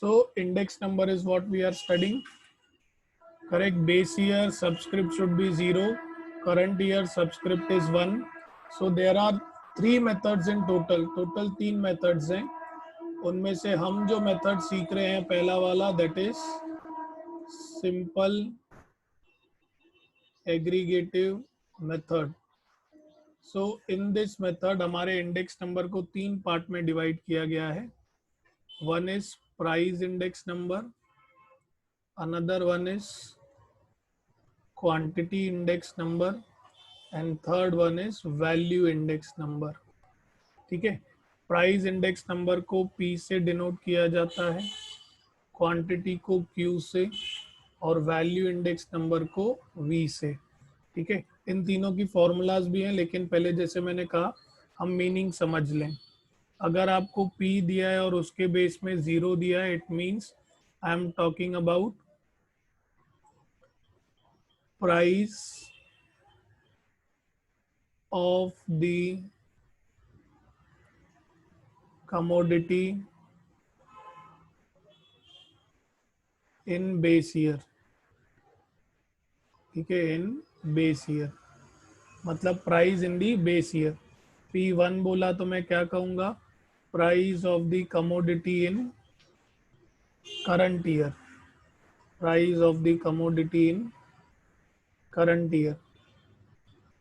So index number is what we are studying. Correct. Base year subscript should be 0. Current year subscript is 1. So there are 3 methods in total. Total 3 methods हैं. उनमें से हम जो method सीख रहे हैं पहला वाला that is simple aggregative method. So in this method हमारे इंडेक्स नंबर को 3 पार्ट में डिवाइड किया गया है. One is price index number, another one is quantity index number and third one is value index number. ठीक है. Price index number को P से डिनोट किया जाता है, क्वांटिटी को Q से और वैल्यू इंडेक्स नंबर को V से. ठीक है. इन तीनों की फॉर्मूलाज भी हैं, लेकिन पहले जैसे मैंने कहा हम मीनिंग समझ लें. अगर आपको P दिया है और उसके बेस में 0 दिया है, it means I am talking about price of the commodity in base year. ठीक है. इन बेस ईयर मतलब price in the base year. P1 बोला तो मैं क्या कहूँगा, price of the commodity in current year. Price of the commodity in current year.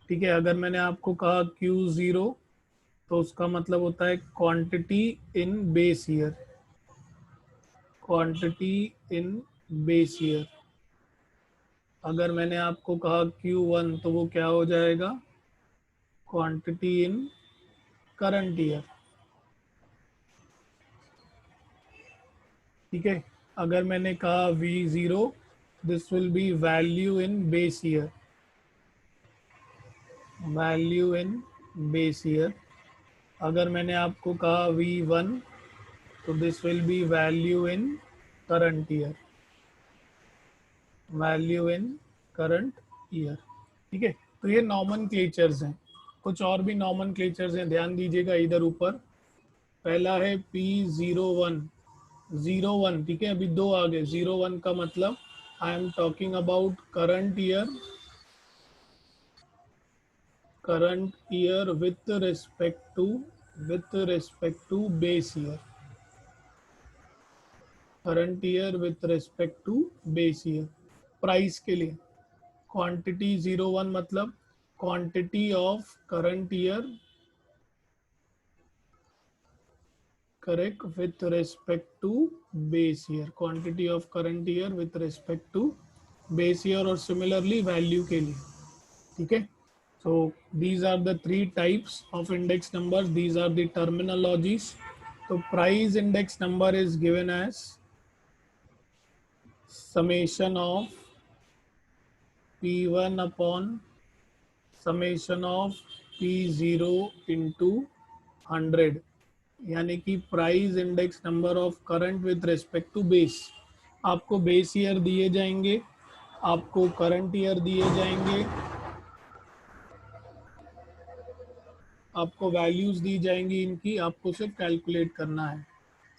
ठीक है. अगर मैंने आपको कहा Q0 तो उसका मतलब होता है quantity in base year. Quantity in base year. अगर मैंने आपको कहा Q1 तो वो क्या हो जाएगा, क्वांटिटी इन करंट ईयर. ठीक है. अगर मैंने कहा V0 this will B value in base year. Value in base year. अगर मैंने आपको कहा V1 तो this will B value in current year. Value in current year. ठीक है. तो ये नॉमेनक्लेचर्स हैं. कुछ और भी नॉमेनक्लेचर्स हैं, ध्यान दीजिएगा इधर ऊपर. पहला है P01. 01. ठीक है. अभी 2 आ गए. 01 का मतलब I am talking about current year. Current year with respect to base year. Current year with respect to base year. Price के लिए क्वांटिटी 01 मतलब quantity of current year, correct, with respect to base year. Quantity of current year with respect to base year और similarly value के लिए. ठीक है. So these are the 3 types of index number. These are the terminologies. तो price index number is given as summation of P1 upon summation of P0 into 100. यानी कि price index number of current with respect to base. आपको base year दिए जाएंगे, आपको current year दिए जाएंगे, आपको वैल्यूज दी जाएंगी इनकी, आपको सिर्फ कैलकुलेट करना है.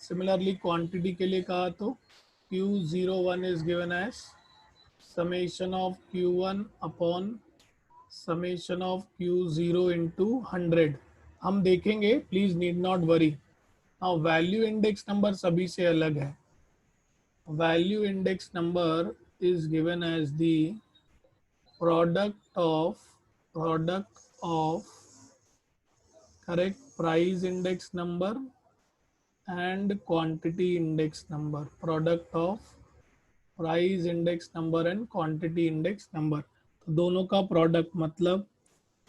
सिमिलरली क्वांटिटी के लिए कहा तो Q01 is given as summation of Q1 upon summation of Q0 into 100. हम देखेंगे, please need not worry. Now value index number सभी से अलग है. Value index number is given as the product of correct price index number and quantity index number. Product of price index number and quantity index number. तो दोनों का product मतलब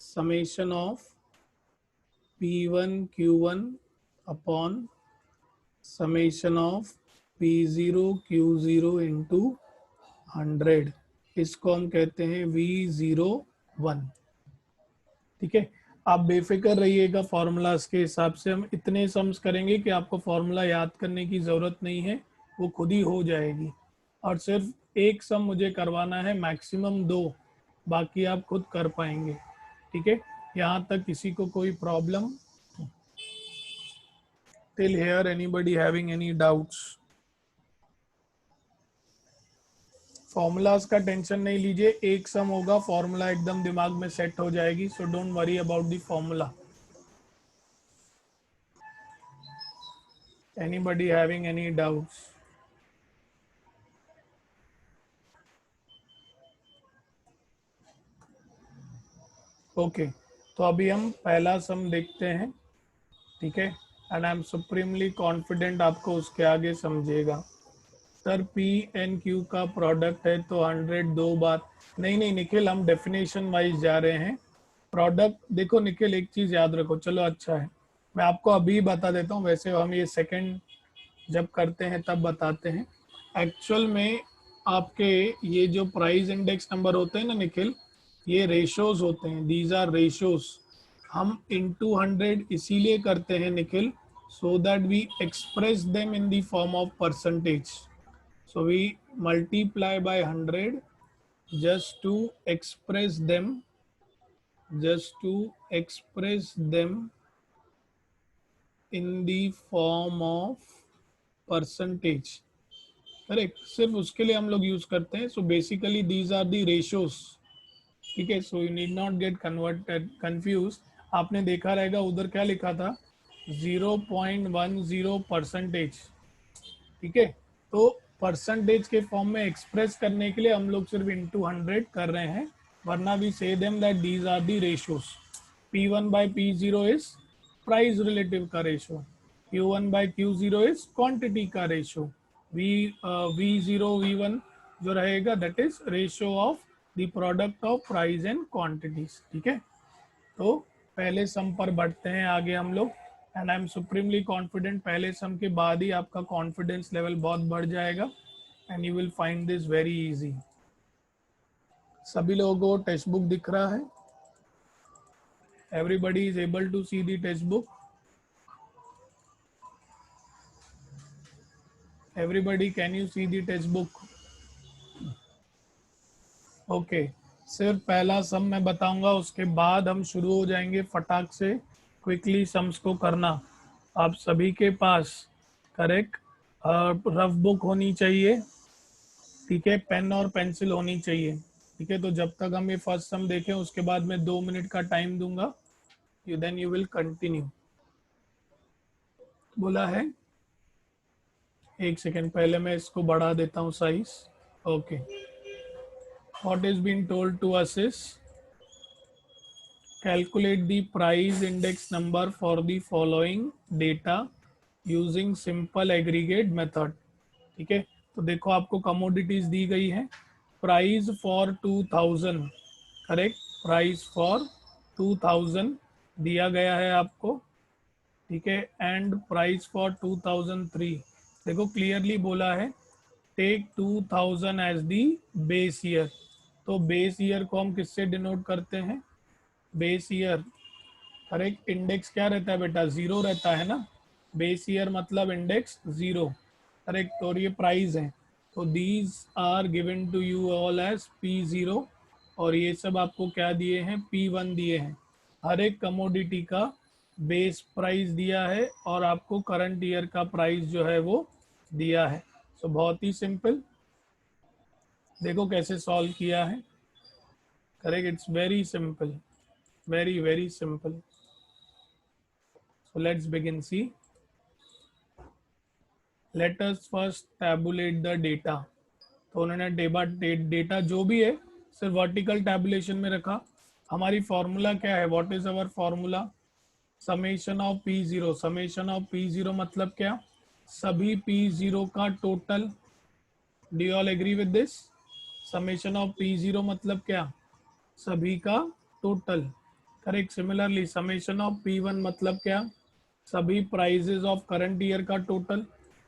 summation of P1 Q1 upon summation of P0 Q0 into 100. इसको हम कहते हैं V01. ठीक है. आप बेफिक्र रहिएगा, फार्मूलाज के हिसाब से हम इतने सम्स करेंगे कि आपको फार्मूला याद करने की ज़रूरत नहीं है, वो खुद ही हो जाएगी. और सिर्फ एक सम मुझे करवाना है, मैक्सिमम 2, बाकी आप खुद कर पाएंगे. ठीक है. यहाँ तक किसी को कोई problem? Till here anybody having any doubts? Formulas का टेंशन नहीं लीजिए, एक सम होगा, फॉर्मूला एकदम दिमाग में सेट हो जाएगी, so don't worry about the formula. Anybody having any doubts? Okay, तो अभी हम पहला सम देखते हैं, ठीक है, and I am supremely confident आपको उसके आगे समझेगा। सर पी एन क्यू का प्रोडक्ट है तो 100 दो बार, नहीं नहीं निखिल, हम डेफिनेशन वाइज जा रहे हैं। प्रोडक्ट देखो निखिल, एक चीज याद रखो, चलो अच्छा है, मैं आपको अभी बता देता हूँ, वैसे हम ये सेकंड जब करते हैं तब बताते हैं। एक्चुअल में आपके ये जो प्राइस इंडेक्स नंबर होते हैं ना निखिल, ये रेशोज होते हैं, दीज आर रेशोज। हम इनटू 100 इसीलिए करते हैं Nikhil, so that we express them in the form of percentage. So we multiply by 100 just to express them, just to express them in the form of percentage। Correct, सिर्फ उसके लिए हम लोग use करते हैं। So basically these are the ratios, ठीक है। So you need not get converted confuse. आपने देखा रहेगा उधर क्या लिखा था, 0.10 परसेंटेज, ठीक है। तो परसेंटेज के फॉर्म में एक्सप्रेस करने के लिए हम लोग सिर्फ इंटू 100 कर रहे हैं, वरना भी से them that these are the ratios. P1 by P0 is price relative का ratio, Q1 by Q0 is quantity का रेशो, V0 V1 जो रहेगा that is ratio of the product of price and quantities, ठीक है। तो पहले सम पर बढ़ते हैं आगे हम लोग, and I am supremely confident पहले सम के बाद ही आपका कॉन्फिडेंस लेवल बहुत बढ़ जाएगा, and you will find this very easy. सभी लोगों को टेक्स्ट बुक दिख रहा है? Everybody is able to see the text book? Everybody can you see the text book? Okay, सिर्फ पहला सम मैं बताऊंगा, उसके बाद हम शुरू हो जाएंगे फटाक से क्विकली सम्स को करना। आप सभी के पास करेक्ट रफ बुक होनी चाहिए, ठीक है, पेन और पेंसिल होनी चाहिए, ठीक है। तो जब तक हम ये फर्स्ट सम देखें उसके बाद मैं 2 मिनट का टाइम दूंगा, देन यू विल कंटिन्यू। बोला है, एक सेकेंड पहले मैं इसको बढ़ा देता हूँ size. Okay, what is being told to us is calculate the price index number for the following data using simple aggregate method, ठीक है। तो देखो आपको कमोडिटीज दी गई है, price for 2000, correct, price for 2000 दिया गया है आपको, ठीक है, एंड प्राइस फॉर 2003। देखो क्लियरली बोला है take 2000 as the base year. तो बेस ईयर को हम किससे डिनोट करते हैं? बेस ईयर, करेक्ट, इंडेक्स क्या रहता है बेटा? जीरो रहता है ना, बेस ईयर मतलब इंडेक्स जीरो, करेक्ट। और ये प्राइस है, तो these are given to you all as P0, और ये सब आपको क्या दिए हैं? P1 दिए हैं। हर एक कमोडिटी का बेस प्राइस दिया है और आपको करंट ईयर का प्राइस जो है वो दिया है। सो बहुत ही सिंपल, देखो कैसे सॉल्व किया है, correct, it's very simple, very very simple। So let's begin, see, let us first tabulate the data। तो उन्होंने डेटा जो भी है सिर्फ वर्टिकल टैबुलेशन में रखा। हमारी फॉर्मूला क्या है? What is our formula? Summation of P0। Summation of P0 मतलब क्या? सभी P0 का total. Do you all agree with this? Summation of P0 मतलब क्या? सभी का total, correct. Similarly summation of P1 मतलब क्या? सभी प्राइजेज ऑफ करंट ईयर का टोटल।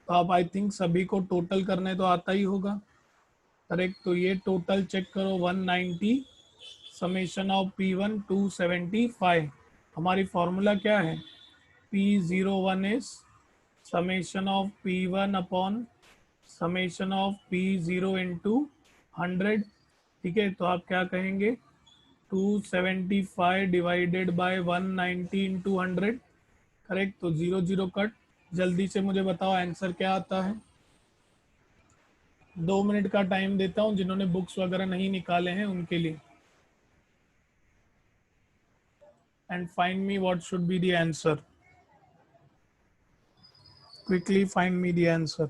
तो आप आई थिंक सभी को टोटल करने तो आता ही होगा, करेक्ट। तो ये टोटल चेक करो, 190, समेशन ऑफ P1 275। हमारी फॉर्मूला क्या है? P01 is summation of P1 upon summation of P0 into 100, ठीक है। तो आप क्या कहेंगे? 275 डिवाइडेड बाय 190 इंटू 100, करेक्ट। तो 0 0 कट। जल्दी से मुझे बताओ आंसर क्या आता है? 2 मिनट का टाइम देता हूँ जिन्होंने बुक्स वगैरह नहीं निकाले हैं उनके लिए। And find me what should be the answer, quickly find me the answer.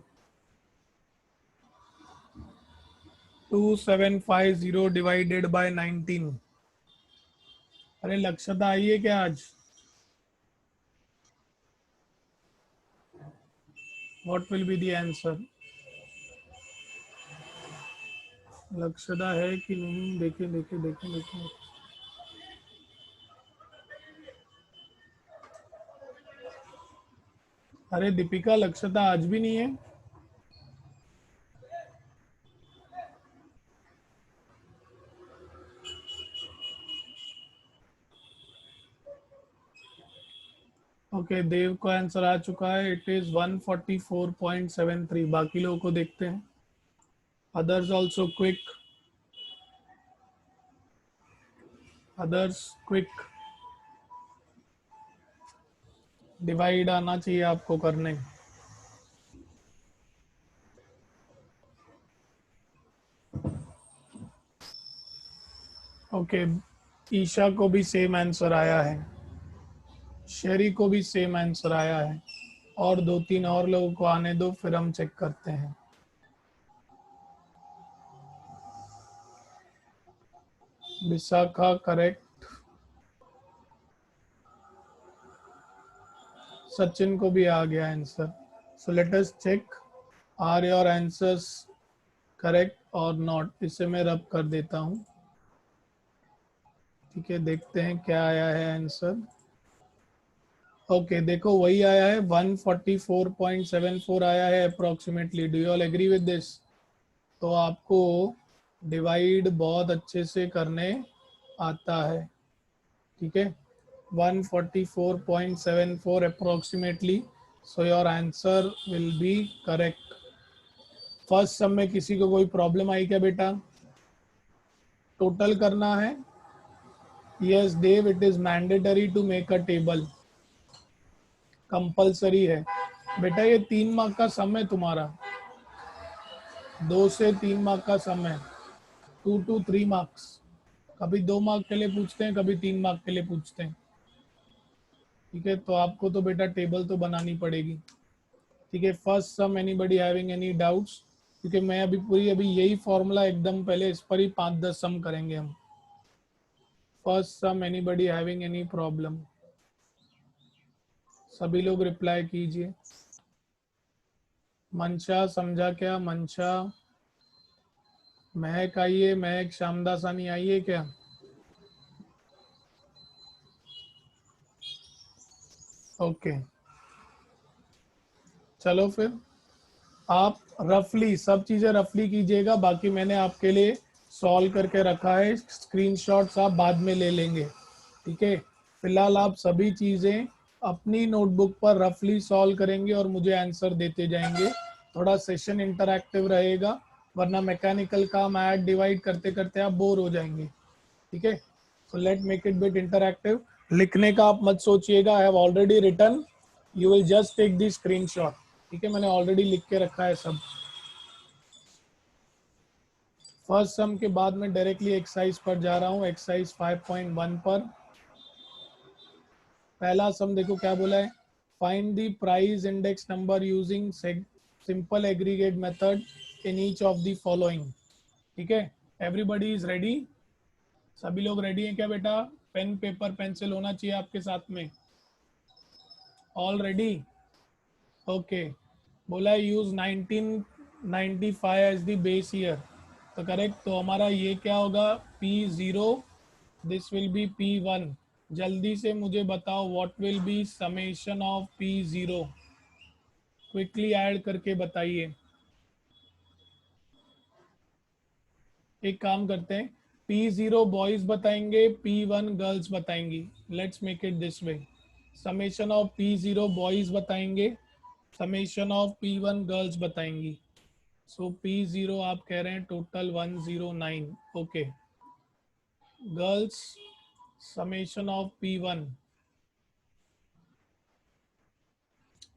2750 divided by 19। अरे लक्ष्यता आई है क्या आज? What will be the answer? Lakshyata है कि नहीं? देखें देखें देखें देखें। अरे दीपिका, लक्ष्यता आज भी नहीं है? ओके, देव को आंसर आ चुका है। It is 144.73। बाकी लोगों को देखते हैं। Others also quick, others quick. Divide आना चाहिए आपको करने। ओके, ईशा को भी सेम आंसर आया है, शेरी को भी सेम आंसर आया है, और 2-3 और लोगों को आने दो, फिर हम चेक करते हैं। विशाखा करेक्ट, सचिन को भी आ गया answer. So let us check, are your answers correct और नॉट। इसे मैं रब कर देता हूँ। ठीक है, देखते हैं क्या आया है आंसर। ओके, देखो वही आया है, 144.74 आया है approximately. Do you all agree with this? तो आपको डिवाइड बहुत अच्छे से करने आता है। ठीक है, 144.74 approximately. So your answer will be correct. First sum में किसी को कोई प्रॉब्लम आई क्या बेटा? टोटल करना है। Yes Dev, it is mandatory to make a table, compulsory है। बेटा ये 3 मार्क का सम है तुम्हारा, 2 से 3 मार्क का सम है, 2 to 3 मार्क्स। कभी 2 मार्क के लिए पूछते हैं, कभी 3 मार्क के लिए पूछते हैं। ठीक है, तो आपको तो बेटा टेबल तो बनानी पड़ेगी। ठीक है, फर्स्ट सम, एनीबडी हैविंग एनी डाउट्स? क्योंकि मैं अभी पूरी अभी यही फॉर्मूला एकदम पहले इस पर ही 5-10 सम करेंगे हम। फर्स्ट सम, एनीबडी हैविंग एनी प्रॉब्लम? सभी लोग रिप्लाई कीजिए। मंशा समझा क्या? मंशा, महक आई है, महक श्यामदासानी आई है क्या? ओके, चलो फिर आप रफली सब चीज़ें रफली कीजिएगा। बाकी मैंने आपके लिए सॉल्व करके रखा है, स्क्रीनशॉट्स आप बाद में ले लेंगे। ठीक है, फिलहाल आप सभी चीज़ें अपनी नोटबुक पर रफली सॉल्व करेंगे और मुझे आंसर देते जाएंगे। थोड़ा सेशन इंटरैक्टिव रहेगा, वरना मैकेनिकल काम ऐड डिवाइड करते करते आप बोर हो जाएंगे। ठीक है, so let make it bit interactive. लिखने का आप मत सोचिएगा, I have already written, you will just take the screenshot. ठीक है, मैंने ऑलरेडी लिख के रखा है सब। फर्स्ट सम के बाद मैं डायरेक्टली एक्सरसाइज पर जा रहा हूँ, एक्सरसाइज 5.1 पर। पहला सम देखो क्या बोला है, find the price index number using simple aggregate method in each of the following. ठीक है, एवरीबडी इज रेडी? सभी लोग रेडी हैं क्या बेटा? पेन पेपर पेंसिल होना चाहिए आपके साथ में। All ready? ओके, बोला है use 1995 as the base year, तो करेक्ट। तो हमारा ये क्या होगा, P0, this will B P1। जल्दी से मुझे बताओ what will be summation of P0, quickly add करके बताइए। एक काम करते हैं, P0 बॉयज बताएंगे, P1 गर्ल्स बताएंगी। Let's make it this way, summation of P0 boys बताएंगे, समेशन ऑफ P1 गर्ल्स बताएंगी। सो P0 आप कह रहे हैं total 109। Okay, girls summation of P1।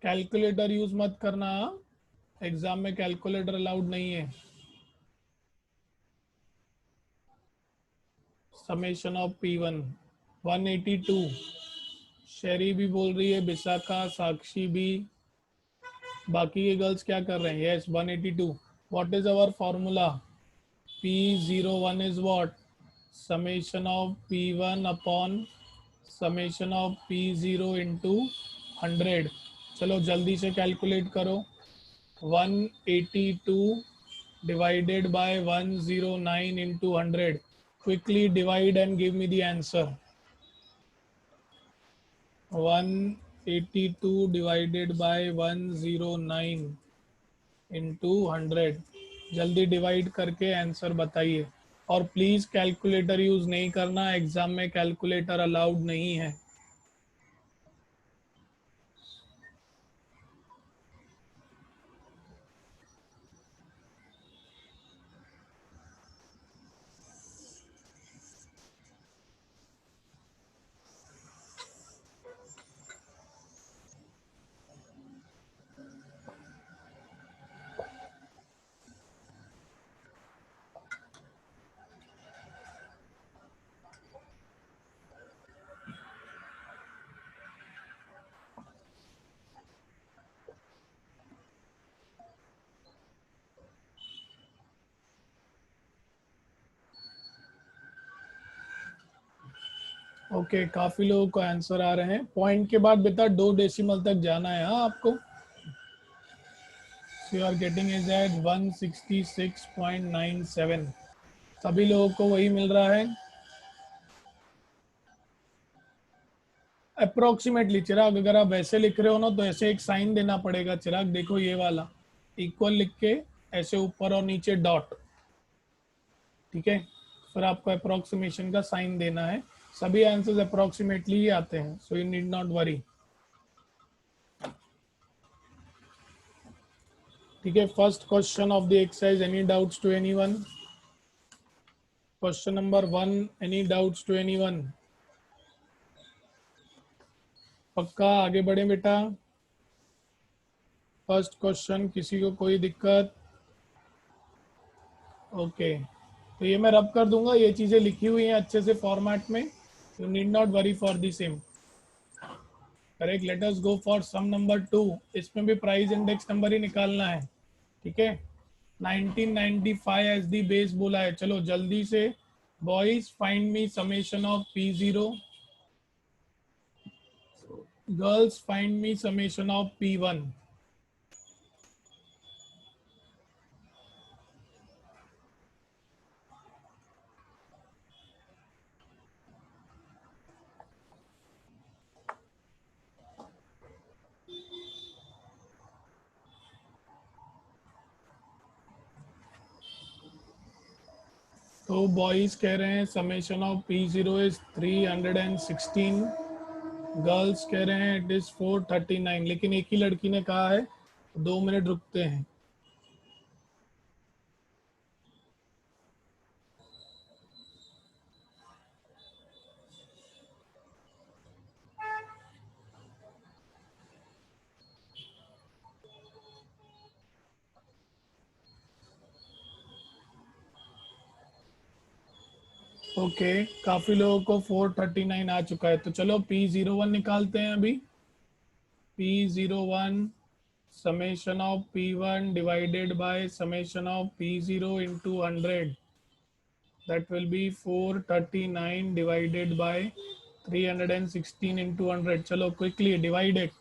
Calculator use मत करना, एग्जाम में कैलकुलेटर अलाउड नहीं है। Summation of P1 182। शेरी भी बोल रही है, विशाखा, साक्षी भी। बाकी के गर्ल्स क्या कर रहे हैं? Yes 182। What is our formula? P01 is what? Summation of P1 upon summation of P0 into 100। चलो जल्दी से कैलकुलेट करो। 182 divided by 109 into 100। Quickly divide and give me the answer। 182 divided by 109 into 100। जल्दी divide करके answer बताइए। और please calculator use नहीं करना, एग्जाम में कैलकुलेटर अलाउड नहीं है। ओके काफी लोगों को आंसर आ रहे हैं। पॉइंट के बाद बेटा 2 डेसिमल तक जाना है। हाँ आपको you are getting is at 166.97। सभी लोगों को वही मिल रहा है अप्रोक्सीमेटली। चिराग अगर आप वैसे लिख रहे हो ना तो ऐसे एक साइन देना पड़ेगा। चिराग देखो ये वाला इक्वल लिख के ऐसे ऊपर और नीचे डॉट, ठीक है। फिर आपको अप्रोक्सीमेशन का साइन देना है। सभी आंसर्स अप्रोक्सीमेटली ही आते हैं, so you need not worry. ठीक है, first question of the exercise, any doubts to anyone? Question number 1, any doubts to anyone? पक्का आगे बढ़े बेटा। फर्स्ट क्वेश्चन, किसी को कोई दिक्कत? ओके तो ये मैं रब कर दूंगा, ये चीजें लिखी हुई हैं अच्छे से फॉर्मेट में, you need not worry for the same. Correct, let us go for sum number 2। इसमें भी प्राइस इंडेक्स नंबर ही निकालना है, ठीक है। 1995 एज दी बेस बोला है। चलो जल्दी से boys find me summation of P0, girls find me summation of P1। तो बॉयज कह रहे हैं summation of P0 is 316, girls कह रहे हैं इट इज 439। लेकिन एक ही लड़की ने कहा है, 2 मिनट रुकते हैं। ओके काफी लोगों को 439 आ चुका है। तो चलो P01 निकालते हैं अभी। P01 summation of P1 divided by summation of P0 into 100, that will be 439 divided by 316 into 100। चलो quickly divide it।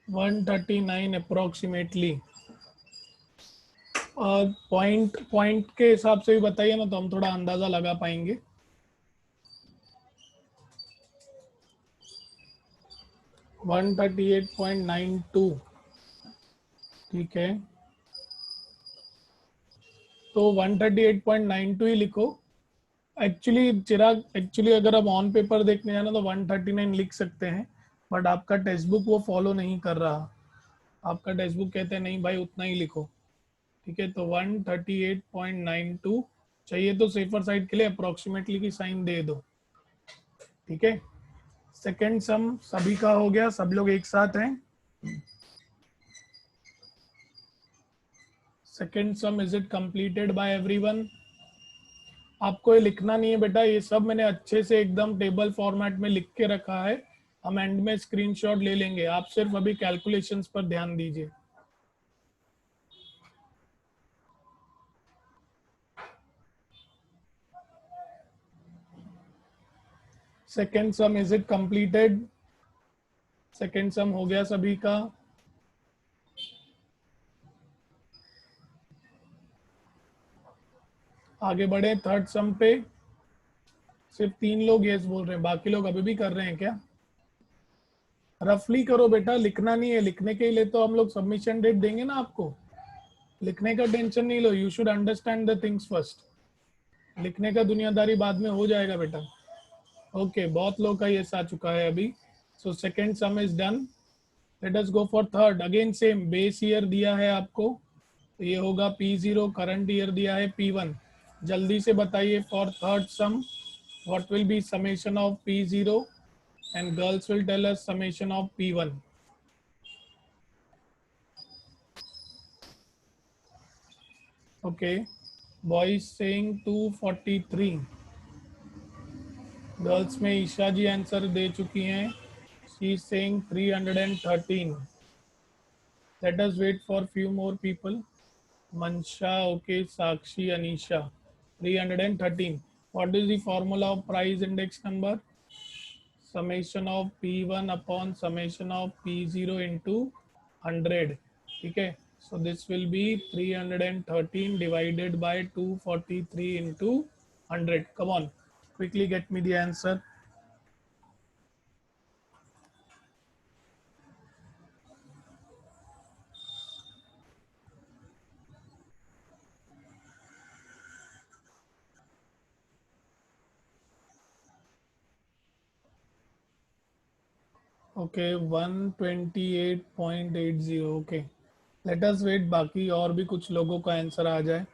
One 139 approximately. और पॉइंट के हिसाब से भी बताइए ना, तो हम थोड़ा अंदाजा लगा पाएंगे। 138.92, ठीक है। तो 138.92 ही लिखो। एक्चुअली चिराग, एक्चुअली अगर आप ऑन पेपर देखने जाना तो 139 लिख सकते हैं, बट आपका टेक्स्ट बुक वो फॉलो नहीं कर रहा। आपका टेक्स्ट बुक कहते हैं नहीं भाई उतना ही लिखो। ठीक है, तो 138.92 चाहिए तो सेफर साइड के लिए अप्रोक्सीमेटली की साइन दे दो। ठीक है, सेकेंड सम सभी का हो गया, सब लोग एक साथ हैं। Second sum is it completed by everyone? आपको ये लिखना नहीं है बेटा, ये सब मैंने अच्छे से एकदम टेबल फॉर्मेट में लिख के रखा है। हम एंड में स्क्रीनशॉट ले लेंगे, आप सिर्फ अभी कैलकुलेशंस पर ध्यान दीजिए। Second sum is it completed? Second sum हो गया सभी का? आगे बढ़े थर्ड सम पे। सिर्फ 3 लोग यस बोल रहे हैं, बाकी लोग अभी भी कर रहे हैं क्या? रफली करो बेटा, लिखना नहीं है। लिखने के लिए तो हम लोग सबमिशन डेट देंगे ना आपको, लिखने का टेंशन नहीं लो। You should understand the things first. लिखने का दुनियादारी बाद में हो जाएगा बेटा। ओके, बहुत लोग का यस आ चुका है अभी। So second sum is done. Late us go for third. Again same base year दिया है आपको, तो ये होगा P0, करंट ईयर दिया है P1। जल्दी से बताइए for third some what will be summation of P0 and girls will tell us summation of P1. Okay, boys saying 243, girls में ईशा जी आंसर दे चुकी हैं, she is saying 313। Let us wait for few more people. Mansha, okay, Sakshi, Anisha, 313। What is the formula of price index number? Summation of P1 upon summation of P0 into 100। ठीक है, so this will be 313 divided by 243 into 100। Come on, quickly get me the answer. Okay, 128.80। Okay, let us wait, बाकी और भी कुछ लोगों का answer आ जाए।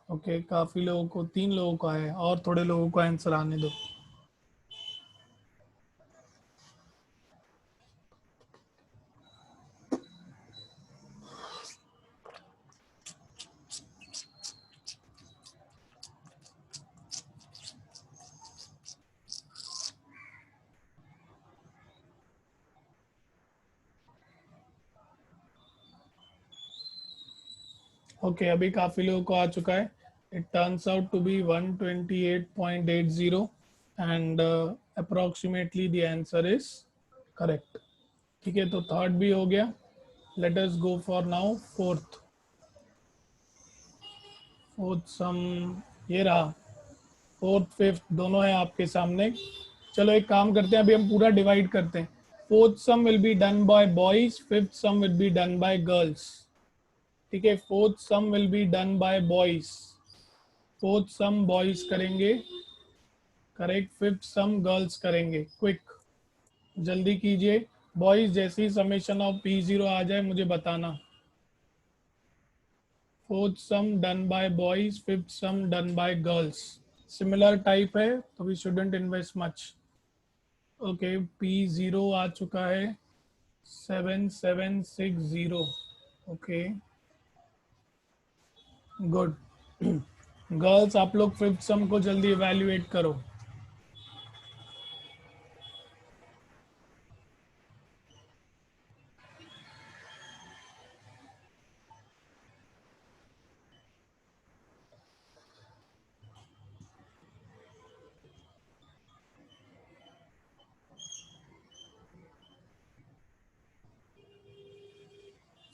Okay, काफ़ी लोगों को, 3 लोगों का है, और थोड़े लोगों को आंसर आने दो। ओके, अभी काफ़ी लोगों को आ चुका है। It turns out to be 128.80 and approximately the answer is correct. ठीक है, तो थर्ड भी हो गया। Let us go for now fourth. Fourth sum ये रहा, फोर्थ फिफ्थ दोनों है आपके सामने। चलो एक काम करते हैं, अभी हम पूरा डिवाइड करते हैं। Fourth sum will be done by boys, fifth sum will be done by girls. ठीक है, fourth sum will be done by boys, fourth sum boys करेंगे, करेक्ट। फिफ्थ सम गर्ल्स करेंगे। क्विक, जल्दी कीजिए। बॉयज जैसे ही summation of P0 आ जाए मुझे बताना। Fourth sum done by boys, fifth sum done by girls. Similar type है तो we shouldn't invest much. Okay, P0 आ चुका है 7760। Okay, good. गर्ल्स आप लोग फिफ्थ सम को जल्दी इवेल्युएट करो।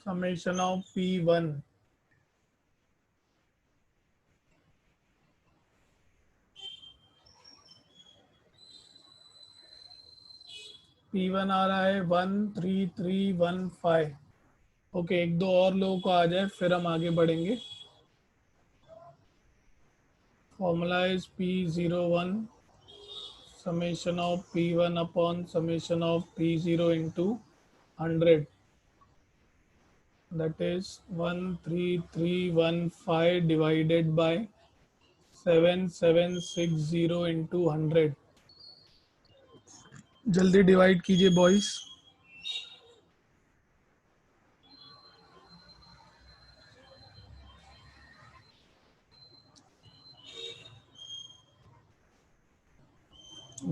Summation of P1। P1 आ रहा है 13315। ओके, एक दो और लोगों को आ जाए फिर हम आगे बढ़ेंगे। formula is P01 summation of P1 upon summation of P0 into 100. That is 13315 divided by 7760 into 100. जल्दी डिवाइड कीजिए बॉयज।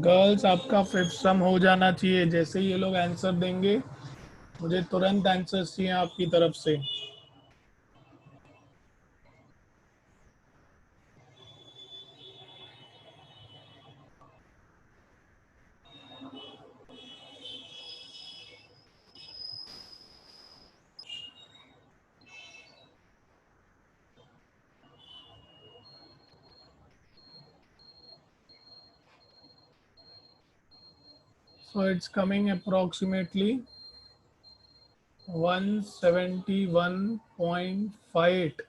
गर्ल्स आपका फिफ्थ सम हो जाना चाहिए। जैसे ही ये लोग आंसर देंगे मुझे तुरंत आंसर्स चाहिए आपकी तरफ से। So it's coming approximately 171.58.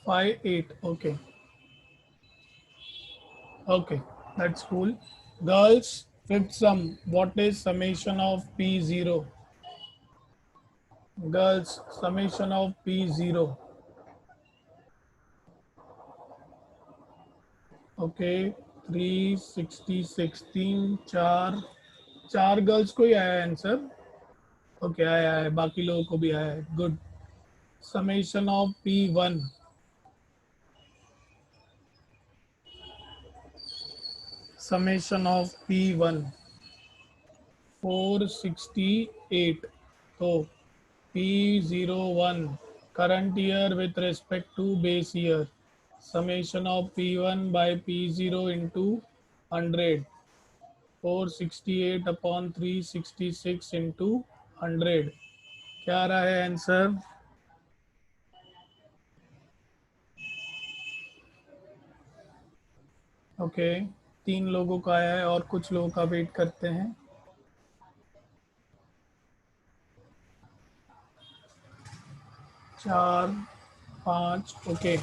58. Okay. Okay. That's cool. Girls, fifth sum. What is summation of P0? Girls, summation of P0. Okay. 366 तीन चार चार गर्ल्स को ही आया आंसर। ओके आया है, बाकी लोगों को भी आया है। Good. Summation of P1। Summation of P1 468। तो P01 current year with respect to base year, summation of P1 by P0 into 100, 468 upon 366 into 100। क्या आ रहा है आंसर? ओके, तीन लोगों का आया है और कुछ लोगों का वेट करते हैं। चार पाँच। ओके,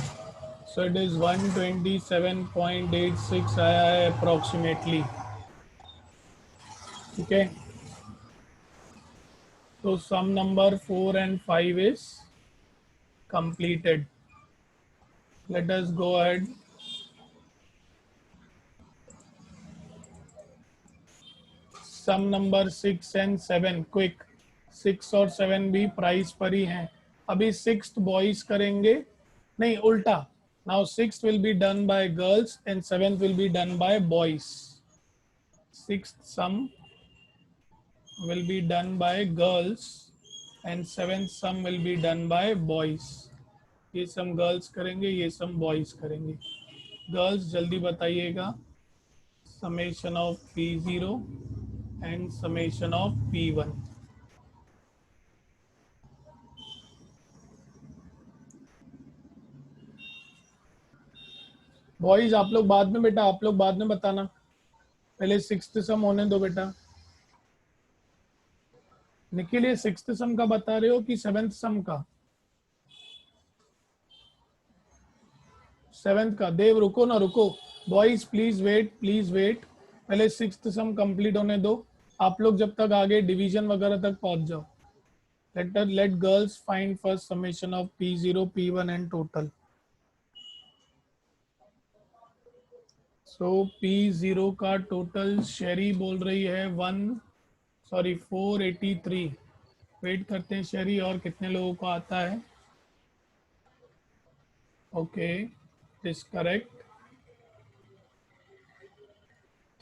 सो इट इज 127.86 आया है अप्रोक्सीमेटली। ठीक है, तो sum number 4 and 5 is completed. Let us go ahead. Sum number 6 and 7 quick. 6 और 7 भी प्राइस पर ही हैं। अभी सिक्स्थ बॉयज करेंगे, नहीं उल्टा। Now sixth will be done by girls and seventh will be done by boys. Sixth sum will be done by girls and seventh sum will be done by boys. ये सम girls करेंगे, ये सम boys करेंगे। Girls जल्दी बताइएगा summation of P0 and summation of P1। Boys आप लोग बाद में, बेटा आप लोग बाद में बताना, पहले सिक्स्थ सम होने दो बेटा। निखिल ये सिक्स्थ सम का बता रहे हो कि सेवेंथ सम का? सेवेंथ का। देव रुको ना, रुको। Boys please wait, please wait. पहले सिक्स्थ सम कंप्लीट होने दो। आप लोग जब तक आगे डिवीजन वगैरह तक पहुंच जाओ। let girls find first summation of P0, P1 and total. So P0 का टोटल शेरी बोल रही है 483। वेट करते हैं शेरी, और कितने लोगों को आता है। Okay, is correct.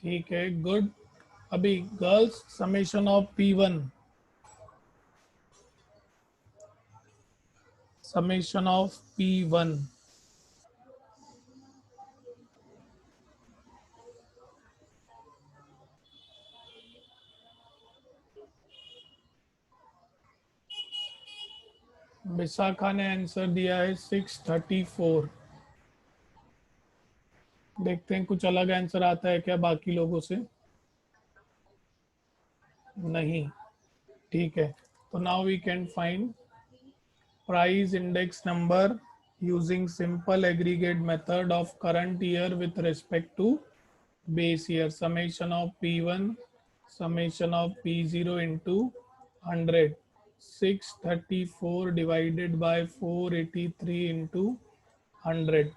ठीक है, गुड। अभी girls summation of P1। Summation of P1। Vishakha ने आंसर दिया है 634। देखते हैं कुछ अलग आंसर आता है क्या बाकी लोगों से। नहीं, ठीक है। तो now we can find price index number using simple aggregate method of current year with respect to base year. Summation of P1, summation of P0 into 100. 634 divided by 483 into 100.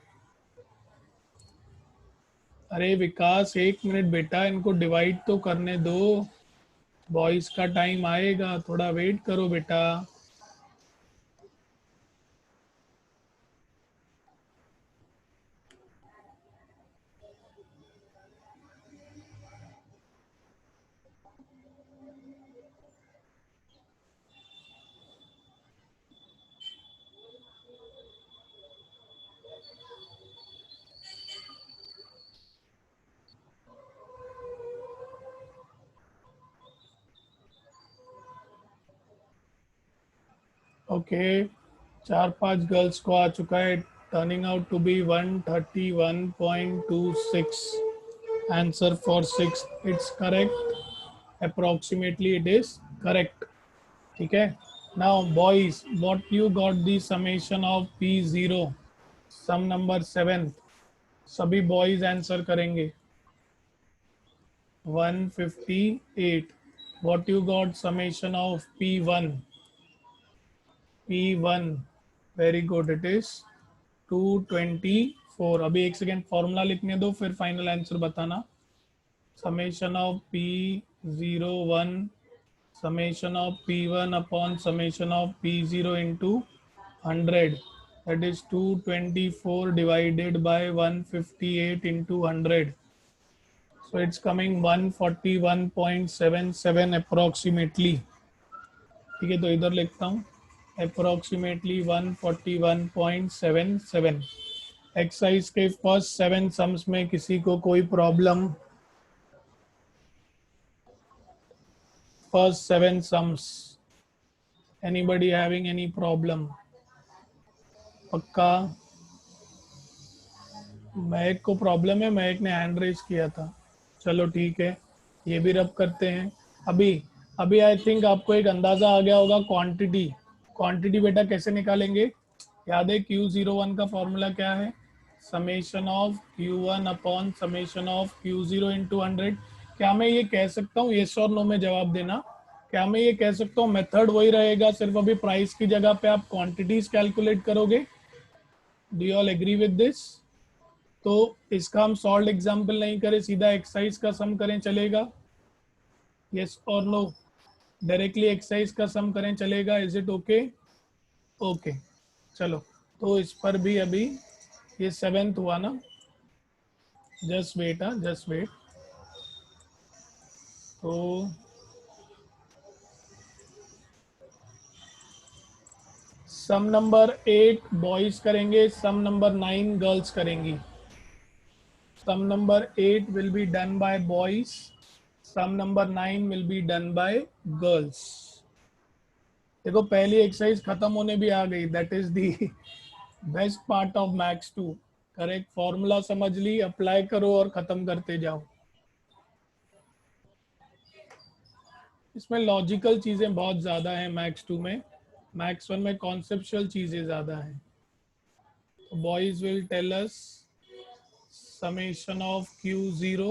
अरे विकास एक मिनट बेटा, इनको डिवाइड तो करने दो, boys का time आएगा, थोड़ा वेट करो बेटा. ओके, 4-5 गर्ल्स को आ चुका है. Turning out to be 131.26. Answer for 6 it's correct. Approximately it is correct. ठीक है. Now boys, what you got the summation of P0, sum number 7. सभी बॉयज आंसर करेंगे. 158. What you got summation of P1? P1, very good, it is 224. अभी एक second formula लिखने दो, फिर final answer बताना. Summation of P01, summation of P1 upon summation of P0 into 100, that is 224 divided by 158 into 100, so it's coming 141.77 approximately. ठीक है, तो इधर लिखता हूँ approximately 141.77. एक्सरसाइज के फर्स्ट 7 सम्स में किसी को कोई problem? First 7 sums. Anybody having any problem? पक्का? महक को प्रॉब्लम है, महक ने हैंड रेज किया था. चलो ठीक है, ये भी रब करते हैं. अभी अभी आई थिंक आपको एक अंदाजा आ गया होगा क्वांटिटी. क्वांटिटी बेटा कैसे निकालेंगे? याद है Q01 का फॉर्मूला क्या है? Summation of Q1 upon summation of Q0 into 100. क्या मैं ये कह सकता हूँ, येस और नो में जवाब देना, क्या मैं ये कह सकता हूँ मेथड वही रहेगा, सिर्फ अभी प्राइस की जगह पे आप क्वांटिटीज कैलकुलेट करोगे? Do you all agree with this? तो इसका हम सॉल्व एग्जाम्पल नहीं करें, सीधा एक्सरसाइज का सम करें, चलेगा? यस और नो? डायरेक्टली एक्सरसाइज का सम करें, चलेगा? Is it okay? ओके, चलो. तो इस पर भी अभी ये 7th हुआ ना, जस्ट वेट. Just wait. तो सम नंबर 8 बॉयज करेंगे, सम नंबर 9 गर्ल्स करेंगी. Sum number 8 will be done by boys, sum number 9 will be done by girls. देखो पहली एक्सरसाइज खत्म होने भी आ गई, that is the best part of maths 2. Correct formula समझ ली, अप्लाई करो और खत्म करते जाओ. इसमें लॉजिकल चीजें बहुत ज्यादा हैं मैथ्स 2 में, मैथ्स 1 में कॉन्सेप्चुअल चीजें ज्यादा हैं. Boys will tell us summation of Q0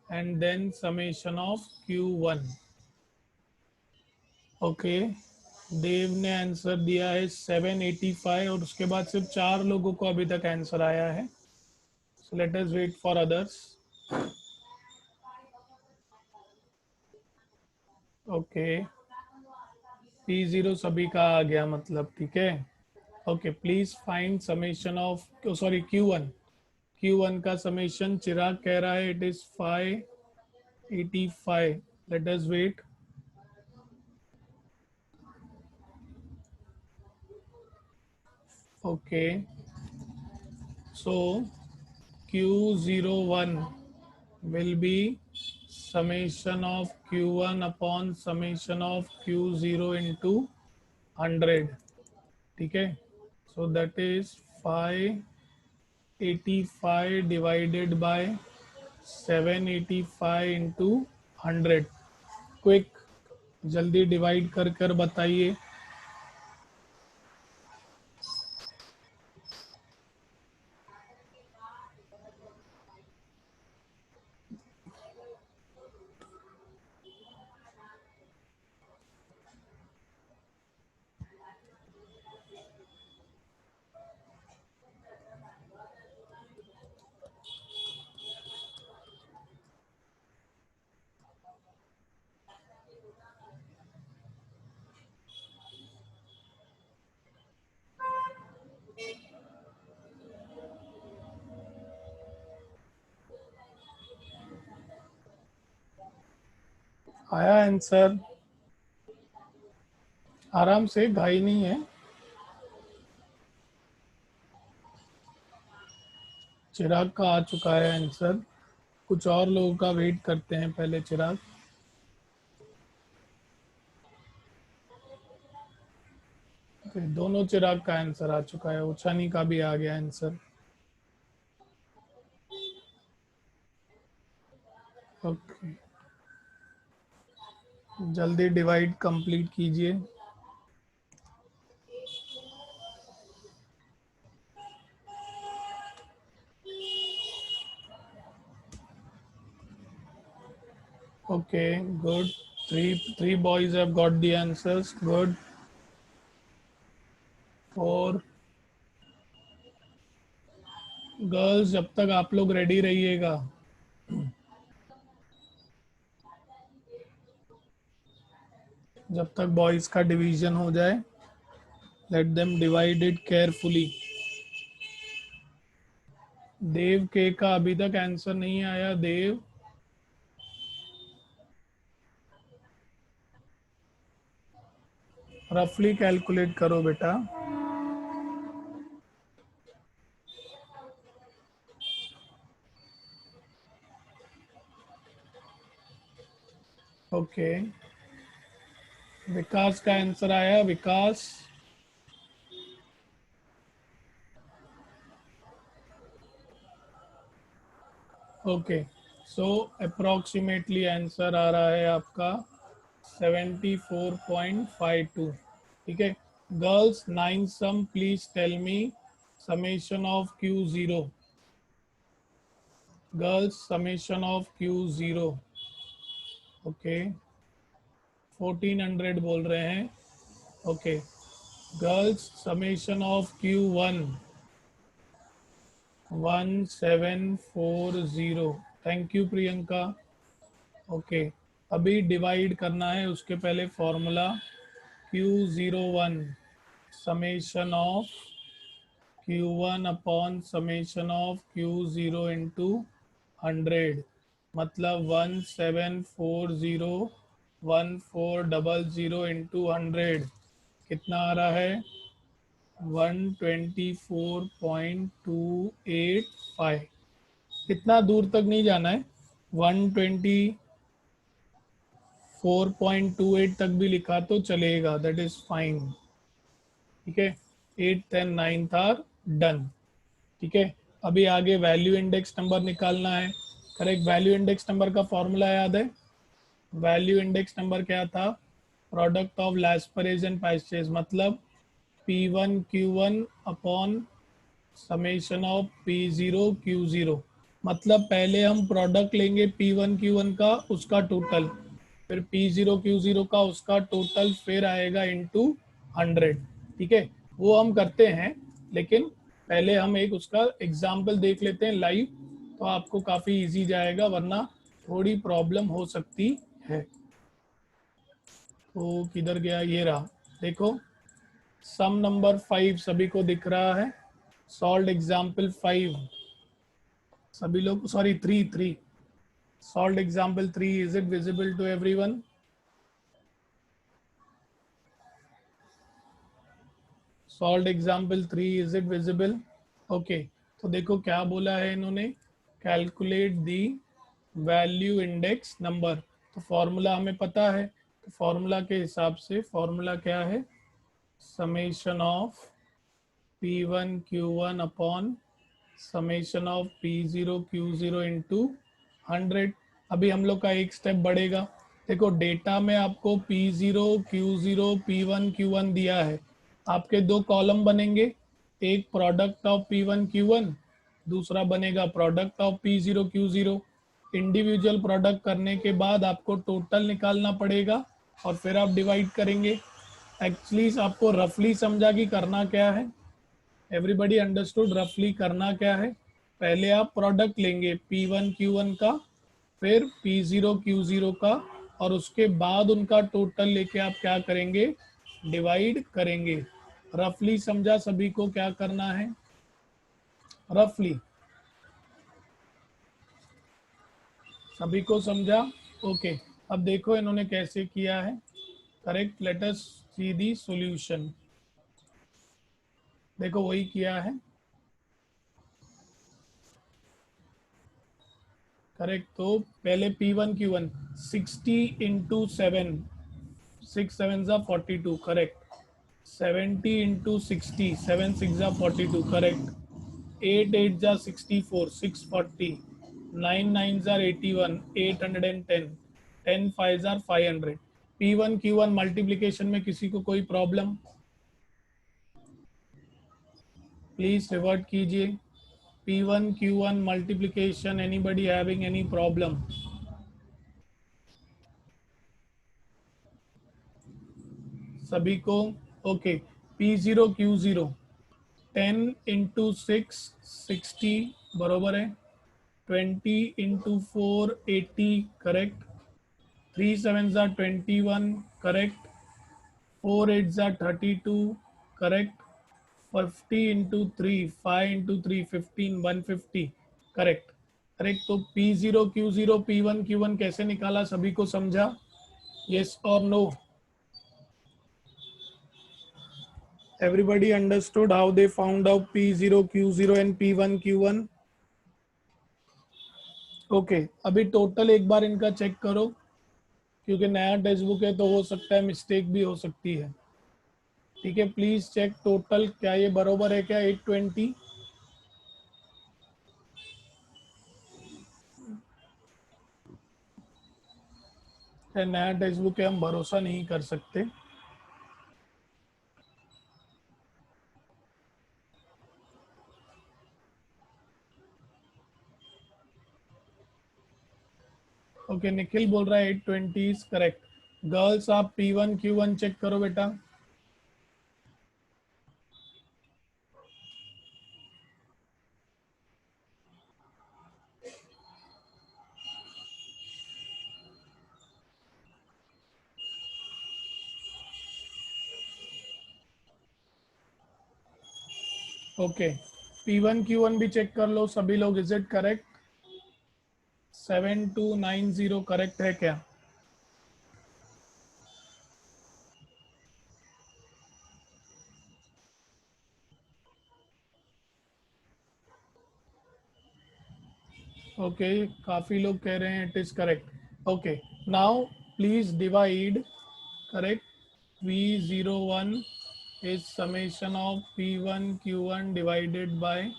and then summation of Q1. Okay, Dev ने आंसर दिया है 785 और उसके बाद सिर्फ 4 लोगों को अभी तक आंसर आया है. So let us wait for others. Okay, P0 सभी का आ गया मतलब, ठीक है. Okay, please find summation of, sorry Q1. Q1 का समेशन चिराग कह रहा है it is 585. Let us wait. Okay, so Q01 will be summation of Q1 upon summation of Q0 into 100. ठीक है, so that is 585 divided by 785 into 100. Quick, जल्दी divide कर कर बताइए. आया आंसर? आराम से, घाई नहीं है। चिराग का आ चुका है आंसर। कुछ और लोगों का वेट करते हैं पहले। चिराग, ओके, दोनों चिराग का आंसर आ चुका है। उछानी का भी आ गया आंसर। ओके, जल्दी डिवाइड कंप्लीट कीजिए। Okay, good. Three boys have got the answers. Good. 4 girls, जब तक आप लोग रेडी रहिएगा। जब तक बॉयज का डिवीजन हो जाए, let them divide it carefully. Dev के का अभी तक आंसर नहीं आया। देव, रफली कैलकुलेट करो बेटा। ओके, विकास का आंसर आया। Vikas, okay, so approximately answer आ रहा है आपका 74.52। ठीक है। Girls, 9 sum please tell me summation of Q0। Girls, summation of Q0। ओके, 1400 बोल रहे हैं। Okay, girls, summation of Q1 1740। Thank you Priyanka. Okay, अभी डिवाइड करना है, उसके पहले formula Q01 summation of Q1 upon summation of Q0 into 100, मतलब 17401400 इंटू 100 कितना आ रहा है? 124.285। इतना दूर तक नहीं जाना है, 124.28 तक भी लिखा तो चलेगा, दैट इज फाइन। ठीक है, 8th and 9th are done. ठीक है, अभी आगे वैल्यू इंडेक्स नंबर निकालना है। करेक्ट, वैल्यू इंडेक्स नंबर का फॉर्मूला याद है? वैल्यू इंडेक्स नंबर क्या था? प्रोडक्ट ऑफ लैस्परेज एंड पैचेस, मतलब P1 Q1 upon summation of P0 Q0। मतलब पहले हम प्रोडक्ट लेंगे P1 Q1 का, उसका टोटल, फिर P0 Q0 का उसका टोटल, फिर आएगा इनटू 100। ठीक है, वो हम करते हैं, लेकिन पहले हम एक उसका एग्जाम्पल देख लेते हैं लाइव, तो आपको काफ़ी इजी जाएगा, वरना थोड़ी प्रॉब्लम हो सकती है। तो किधर गया? ये रहा, देखो। सम नंबर 5 सभी को दिख रहा है? सॉल्व एग्जाम्पल 5 सभी लोग, sorry 3 solve example 3, is it visible to everyone? Solve example 3, is it visible? Okay, तो देखो क्या बोला है इन्होंने, calculate the value index number. तो फॉर्मूला हमें पता है, तो फॉर्मूला के हिसाब से फॉर्मूला क्या है? Summation of P1 Q1 upon summation of P0 Q0 into 100। अभी हम लोग का एक स्टेप बढ़ेगा। देखो, डेटा में आपको P0 Q0 P1 Q1 दिया है। आपके दो कॉलम बनेंगे, एक प्रोडक्ट ऑफ P1 Q1, दूसरा बनेगा product of P0 Q0। Individual product करने के बाद आपको टोटल निकालना पड़ेगा और फिर आप डिवाइड करेंगे। एक्चुअली आपको रफली समझा कि करना क्या है? एवरीबडी अंडरस्टूड रफली करना क्या है? पहले आप प्रोडक्ट लेंगे P1 Q1 का, फिर P0 Q0 का, और उसके बाद उनका टोटल लेके आप क्या करेंगे? डिवाइड करेंगे। रफली समझा सभी को क्या करना है? रफली सभी को समझा? ओके। अब देखो इन्होंने कैसे किया है। Correct, let us see the solution. देखो वही किया है। करेक्ट, तो पहले P1 Q1 60 इंटू 7, 6 7 जा 42, करेक्ट। 70 इंटू 60, 7 6 जा 42, करेक्ट। 8 8 जा 64, 640, 9 9 जा 81, 810, 10 5 जा 500। P1 Q1 मल्टीप्लीकेशन में किसी को कोई प्रॉब्लम? प्लीज रिवर्ट कीजिए। P1 Q1 multiplication, anybody having any problem? सभी को? ओके। P0 Q0 10 इंटू 6 60 बरोबर है। 20 इंटू 4 80, करेक्ट। 3 7 ज़ा 21, करेक्ट। 4 8 ज़ा 32, correct. 50 into 3, 5 into 3 15, 150, correct. Correct, तो P0 Q0 P1 Q1 कैसे निकाला सभी को समझा? Yes or no? Everybody understood how they found out P0 Q0 and P1 Q1? Okay, अभी टोटल एक बार इनका चेक करो, क्योंकि नया टेक्स्ट बुक है तो हो सकता है मिस्टेक भी हो सकती है। ठीक है, प्लीज चेक टोटल, क्या ये बरोबर है क्या 820? नया टेक्स्ट बुक है, हम भरोसा नहीं कर सकते। ओके, निखिल बोल रहा है 820 इज करेक्ट। गर्ल्स आप P1 Q1 चेक करो बेटा। ओके, P1 Q1 भी चेक कर लो सभी लोग, इज इट करेक्ट? 7290 करेक्ट है क्या? ओके, काफ़ी लोग कह रहे हैं it is correct. Okay, now please divide. Correct, V01 is summation of P1 Q1 divided by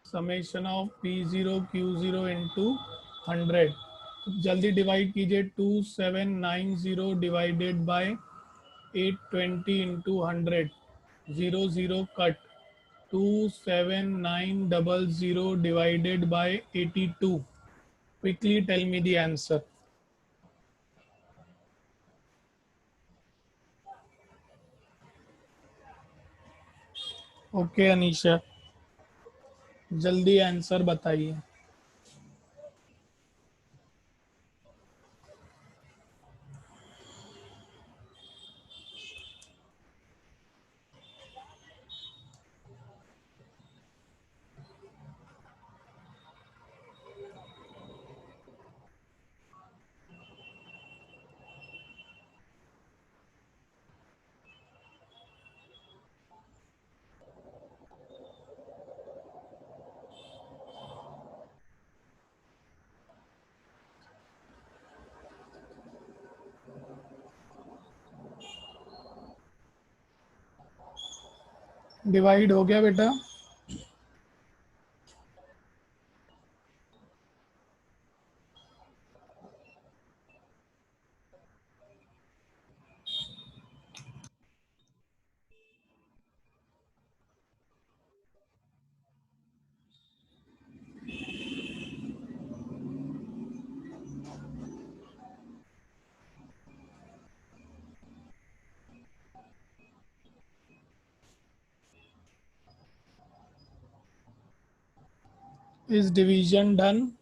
summation of P0 Q0 into 100। जल्दी डिवाइड कीजिए। 2790 divided by 820 into 100, 0 0 cut. 27900 divided by 82। Quickly tell me the answer. Okay Anisha, जल्दी answer बताइए। Divide हो गया बेटा? Is division done?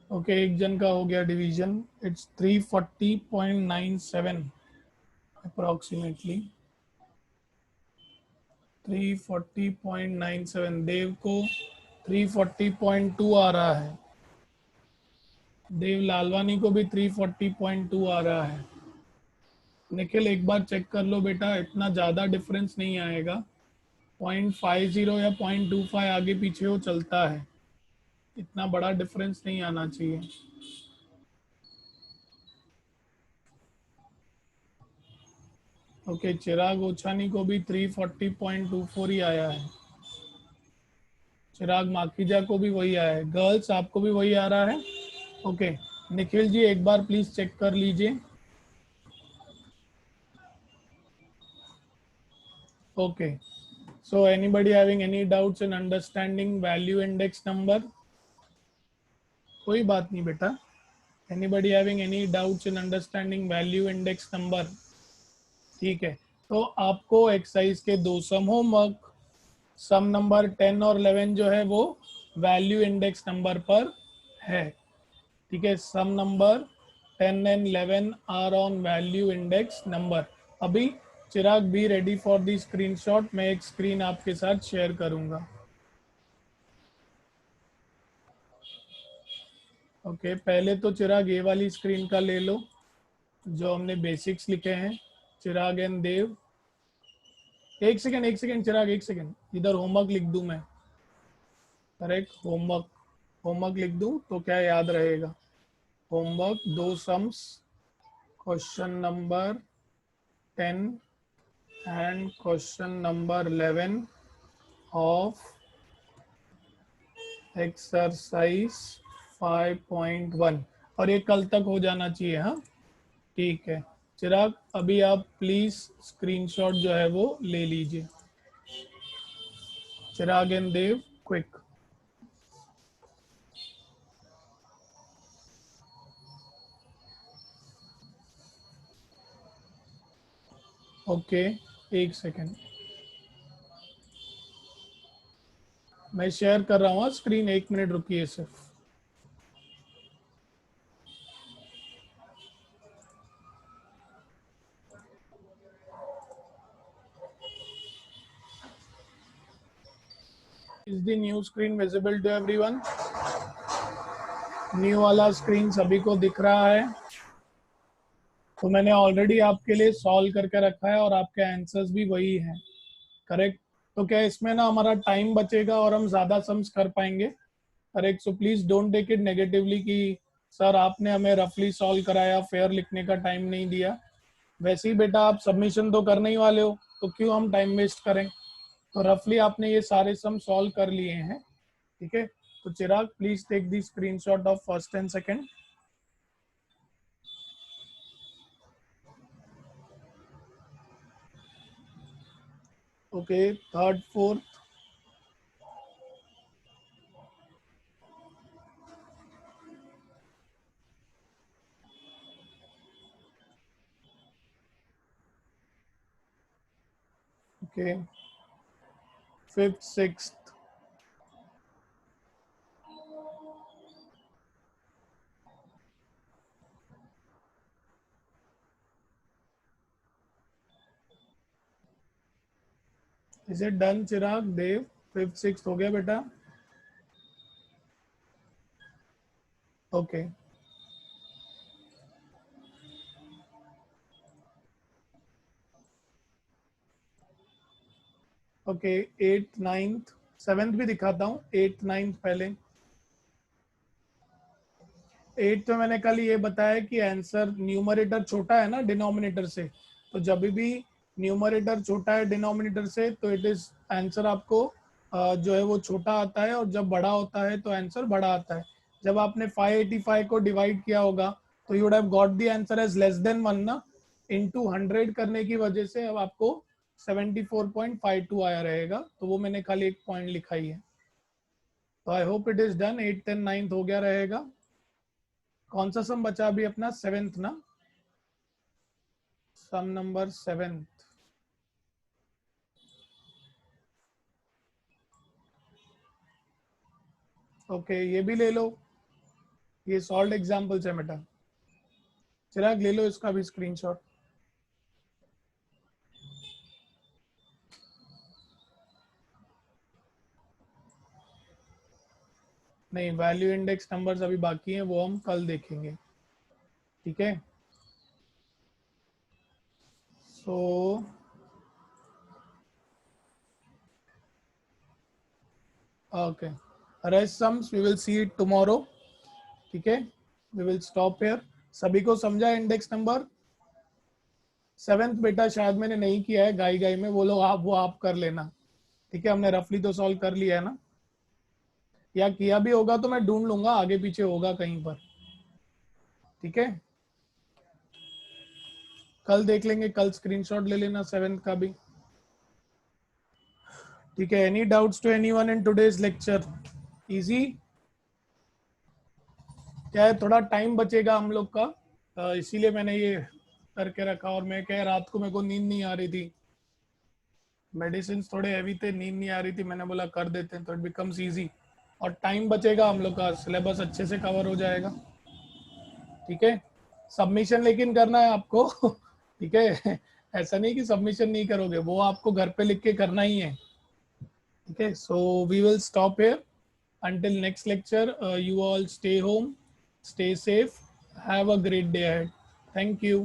Okay, एक जन का हो गया डिवीजन। It's 340.97 approximately. 340.97। देव को 340.2 आ रहा है। देव लालवानी को भी 340.2 आ रहा है। निखिल एक बार चेक कर लो बेटा, इतना ज़्यादा डिफरेंस नहीं आएगा। 0.50 या 0.25 आगे पीछे हो चलता है, इतना बड़ा डिफरेंस नहीं आना चाहिए। ओके, चिराग ओछानी को भी 340.24 ही आया है। चिराग माखीजा को भी वही आया है। गर्ल्स आपको भी वही आ रहा है? ओके, निखिल जी एक बार प्लीज चेक कर लीजिए। Okay, so anybody having any doubts in understanding value index number? कोई बात नहीं बेटा। Anybody having any doubts in understanding value index number? ठीक है, तो आपको एक्सरसाइज के दो सम होमवर्क, सम नंबर 10 और 11 जो है वो वैल्यू इंडेक्स नंबर पर है। ठीक है, sum number 10 and 11 are on value index number. अभी Chirag be ready for the screenshot. मैं एक स्क्रीन आपके साथ शेयर करूंगा। ओके, पहले तो चिराग ये वाली स्क्रीन का ले लो जो हमने बेसिक्स लिखे हैं। चिराग एंड देव, एक सेकेंड चिराग, एक सेकेंड, इधर होमवर्क लिख दूं मैं। करेक्ट, होमवर्क, होमवर्क लिख दूं तो क्या याद रहेगा। होमवर्क दो sums, question number 10 and question number 11 of exercise 5.1, और ये कल तक हो जाना चाहिए। हाँ ठीक है, चिराग अभी आप प्लीज स्क्रीनशॉट जो है वो ले लीजिए। Chirag and Dev, quick. Okay, एक सेकेंड, मैं शेयर कर रहा हूँ स्क्रीन, एक मिनट रुकिए सिर्फ। Is the new screen visible to everyone? New वाला स्क्रीन सभी को दिख रहा है? तो मैंने ऑलरेडी आपके लिए सॉल्व करके रखा है और आपके आंसर्स भी वही हैं। करेक्ट, तो क्या इसमें ना हमारा टाइम बचेगा और हम ज़्यादा सम्स कर पाएंगे। Correct, so please don't take it negatively कि सर आपने हमें रफली सॉल्व कराया, फेयर लिखने का टाइम नहीं दिया। वैसे ही बेटा आप सबमिशन तो करने ही वाले हो, तो क्यों हम टाइम वेस्ट करें। तो रफली आपने ये सारे सम सॉल्व कर लिए हैं। ठीक है, तो Chirag please take the screenshot of first and second. Okay, third fourth, okay, fifth sixth, is it done Chirag? Dev, fifth sixth हो गया बेटा? Okay, okay, eighth ninth seventh भी दिखाता हूँ। एट्थ नाइन्थ पहले। एट्थ में मैंने कल ये बताया कि आंसर न्यूमरेटर छोटा है ना डिनोमिनेटर से, तो जब भी न्यूमरेटर छोटा है डिनोमिनेटर से तो इट इज आंसर आपको जो है वो छोटा आता है, और जब बड़ा होता है तो आंसर बड़ा आता है। जब आपने 585 को डिवाइड किया होगा तो you would have got the answer as less than 1 ना, इनटू 100 करने की वजह से अब आपको 74.52 आया रहेगा। तो वो मैंने खाली एक पॉइंट लिखा ही है। तो I hope it is done. 8th and 9th हो गया रहेगा। कौन सा सम बचा अभी अपना? सेवेंथ ना, सम नंबर सेवेंथ। ओके ये भी ले लो, ये सॉल्व एग्जाम्पल्स है बेटा। चिराग ले लो इसका भी स्क्रीनशॉट। नहीं, वैल्यू इंडेक्स नंबर्स अभी बाकी हैं, वो हम कल देखेंगे, ठीक है। So okay, rest sums we will see it tomorrow, ठीक है। We will stop here. सभी को समझा इंडेक्स नंबर? सेवेंथ बेटा शायद मैंने नहीं किया है गाई गाई में, वो लोग आप वो आप कर लेना, ठीक है। हमने रफली तो सॉल्व कर लिया है ना, या किया भी होगा तो मैं ढूंढ लूंगा, आगे पीछे होगा कहीं पर, ठीक है। कल देख लेंगे, कल स्क्रीनशॉट ले लेना सेवेंथ का भी, ठीक है। Any doubts to anyone in today's lecture? Easy क्या है, थोड़ा टाइम बचेगा हम लोग का, इसीलिए मैंने ये करके रखा। और मैं क्या, रात को मेरे को नींद नहीं आ रही थी, मेडिसिन थोड़े हैवी थे, नींद नहीं आ रही थी, मैंने बोला कर देते हैं तो इट बिकम्स इजी, और टाइम बचेगा, हम लोग का सिलेबस अच्छे से कवर हो जाएगा, ठीक है। सबमिशन लेकिन करना है आपको ठीक है, ऐसा नहीं कि सबमिशन नहीं करोगे, वो आपको घर पे लिख के करना ही है, ठीक है। So we will stop here until next lecture. You all stay home, stay safe, have a great day ahead. Thank you.